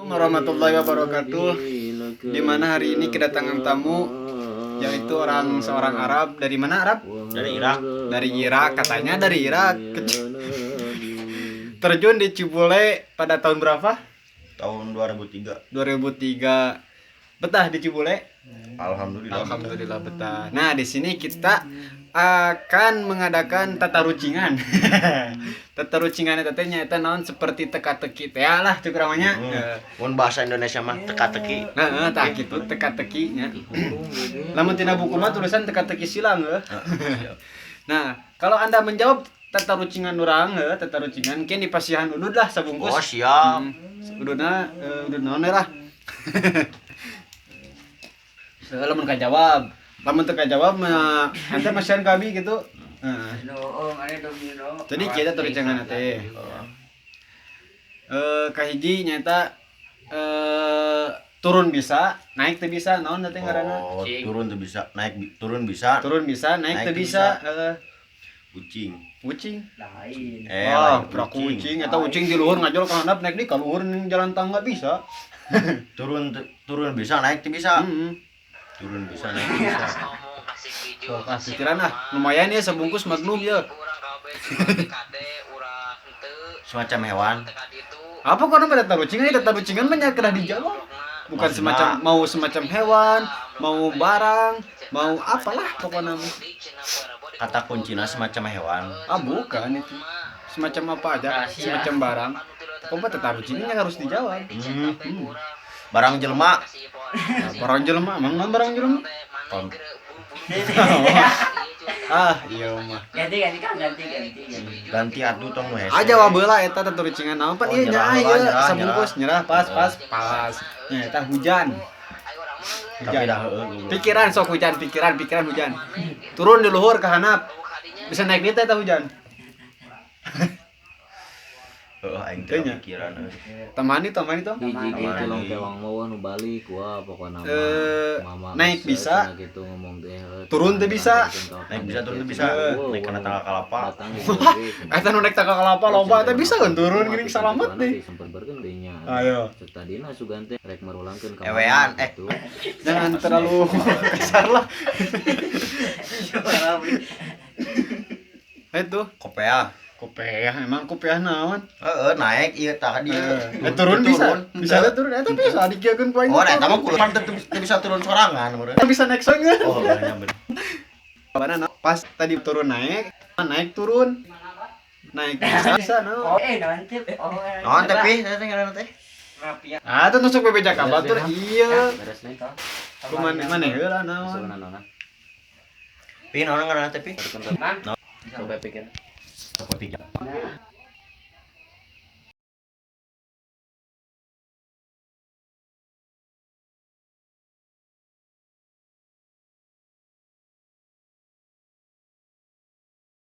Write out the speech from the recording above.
Warahmatullahi wabarakatuh. Di mana hari ini kedatangan tamu yaitu seorang Arab. Dari mana Arab? Dari Irak. Dari Irak, katanya dari Irak. Terjun di Cibule pada tahun berapa? Tahun 2003. 2003. Betah di Cibule? Alhamdulillah betah. Nah, di sini kita akan mengadakan tata rucingan. Tata rucingan itu nyata naon seperti teka-teki teh lah cuk namanya. Mun bahasa Indonesia mah teka-teki. Heeh, tah kitu teka-teki nya. Lamun tina buku mah tulisan teka-teki silang heuh. Nah, kalau Anda menjawab tata rucingan urang heuh, tata rucingan keun dipasihan udud lah sabungkus. Oh, siap. Ududna udud naon lah. Lamun kajawab. Lamun teu kajawab mah ente masihan kabi gitu. Jadi kita tulisangan teh. Kahiji nyata turun bisa, naik teu bisa, naon teh ngaranna? Oh, turun teu bisa, naik turun bisa. Turun bisa, naik teu bisa. Kucing. Kucing. Lain. Wah, pra kucing eta kucing di luhur ngajol ka handap naik di ka luhur ning jalan tangga bisa. Turun bisa, naik teu bisa. Heeh. Turun bisa, naik teu bisa. So, pikiran lumayan ya sebungkus Magnum ya. Semacam hewan. Apa kono pada tarucingan? Tata rucingan mah nya kedah dijawab. Bukan Maksudna, semacam hewan, mau barang, mau apalah pokoknya. kata kuncina semacam hewan. Ah bukan itu. Semacam apa aja, semacam barang. Pokoknya tata rucingan harus dijawab. Barang jelema. Nah, barang jelema, emang barang jelema? Kon. Iya mah. Ganti. Ganti atuh tong we. Aja wabeula eta tata rucingan naon pan Oh, ieu nya nyerah, sabungkus nyerah pas. Nya eta hujan. Tapi dah heueuh. Pikiran sok hujan, pikiran hujan. Turun di luhur ke handap. Bisa naik di teh eta hujan. Heueuh aing teu Teunya. pikiran. Tamani tong. Hiji gitu long tewang mau nu balik wah pokona mama naik bisa, gitu ngomong teh turun teu bisa. Naik bisa, turun teu bisa. Naik kana tangga kalapa. Eta nu naik tangga kalapa loba teh bisa kan turun geuning salamet deui. sempat bergendenya Ayo. tadina sugan teh rek marulangkeun ka Ewean, gitu. Jangan terlalu kasar lah. Itu Kopea. kopiah, emang kopiah naon? Heeh, naik ieu tah di. Turun bisa. Bisa turun, eta bisa dikiekeun poin. Oh, eta mah kudu teu bisa turun sorangan meureun. Bisa naik sorangan. Oh, nya bener. Mana pas tadi turun naik turun. Naik bisa naon? nanti. Naon teh pi? Teh ngaranna teh. Ah, itu nusuk bebeja ka batur. Iya. Beres nih Kuman mana heula naon? sugan nona Pi naon ngaranna teh pi? coba pikir Seperti